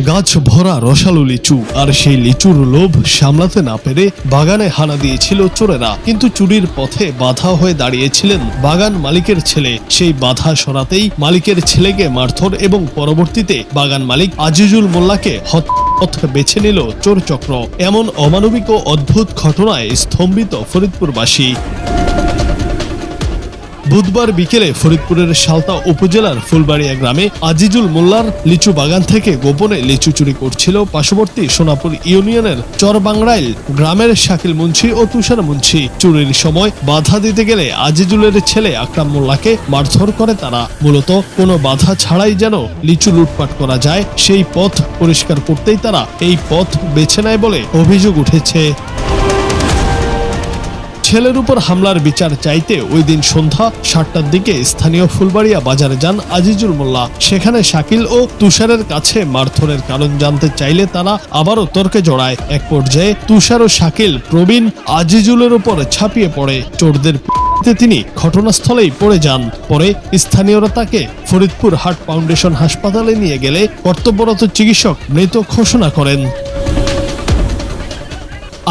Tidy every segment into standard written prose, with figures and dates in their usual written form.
গাছ ভরা রসালো লিচু, আর সেই লিচুর লোভ সামলাতে না পেরে বাগানে হানা দিয়েছিল চোরেরা। কিন্তু চুরির পথে বাধা হয়ে দাঁড়িয়েছিলেন বাগান মালিকের ছেলে। সেই বাধা সরাতেই মালিকের ছেলেকে মারধর এবং পরবর্তীতে বাগান মালিক আজিজুল মোল্লাকে পথ বেছে নিল চোর চক্র। এমন অমানবিক ও অদ্ভুত ঘটনায় স্তম্ভিত ফরিদপুরবাসী। বুধবার বিকেলে ফরিদপুরের সালতা উপজেলার ফুলবাড়িয়া গ্রামে আজিজুল মোল্লার লিচু বাগান থেকে গোপনে লিচু চুরি করছিল পার্শ্ববর্তী সোনাপুর ইউনিয়নের চরবাংরাইল গ্রামের শাকিল মুন্সি ও তুষার মুন্সি। চুরির সময় বাধা দিতে গেলে আজিজুলের ছেলে আকরাম মোল্লাকে মারধর করে তারা। মূলত কোনো বাধা ছাড়াই যেন লিচু লুটপাট করা যায়, সেই পথ পরিষ্কার করতেই তারা এই পথ বেছে নেয় বলে অভিযোগ উঠেছে। ছেলের উপর হামলার বিচার চাইতে ওই দিন সন্ধ্যা 7টার দিকে স্থানীয় ফুলবাড়িয়া বাজারে যান আজিজুল মোল্লা। সেখানে শাকিল ও তুষারের কাছে মারধরের কারণ জানতে চাইলে তারা আবারও তর্কে জড়ায়। এক পর্যায়ে তুষার ও শাকিল প্রবীণ আজিজুলের উপর ঝাঁপিয়ে পড়ে। চোরদের তিনি ঘটনাস্থলেই পড়ে যান। পরে স্থানীয়রা তাকে ফরিদপুর হার্ট ফাউন্ডেশন হাসপাতালে নিয়ে গেলে কর্তব্যরত চিকিৎসক মৃত ঘোষণা করেন।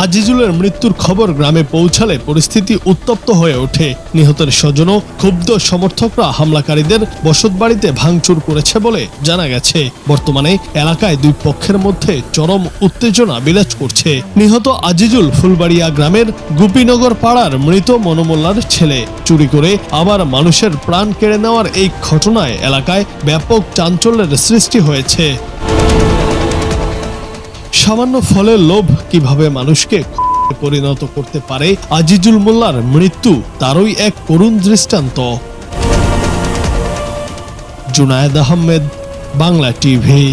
আজিজুলের মৃত্যুর খবর গ্রামে পৌঁছালে পরিস্থিতি উত্তপ্ত হয়ে ওঠে। নিহতের স্বজন ও ক্ষুব্ধ সমর্থকরা হামলাকারীদের বসতবাড়িতে ভাঙচুর করেছে বলে জানা গেছে। বর্তমানে এলাকায় দুই পক্ষের মধ্যে চরম উত্তেজনা বিরাজ করছে। নিহত আজিজুল ফুলবাড়িয়া গ্রামের গোপীনগর পাড়ার মৃত মনোমোল্লার ছেলে। চুরি করে আবার মানুষের প্রাণ কেড়ে নেওয়ার এই ঘটনায় এলাকায় ব্যাপক চাঞ্চল্যের সৃষ্টি হয়েছে। সামান্য ফলের লোভ কিভাবে মানুষকে পরিণত করতে পারে, আজিজুল মোল্লার মৃত্যু তারই এক করুণ দৃষ্টান্ত। জুনায়েদ আহমেদ, বাংলা টিভি।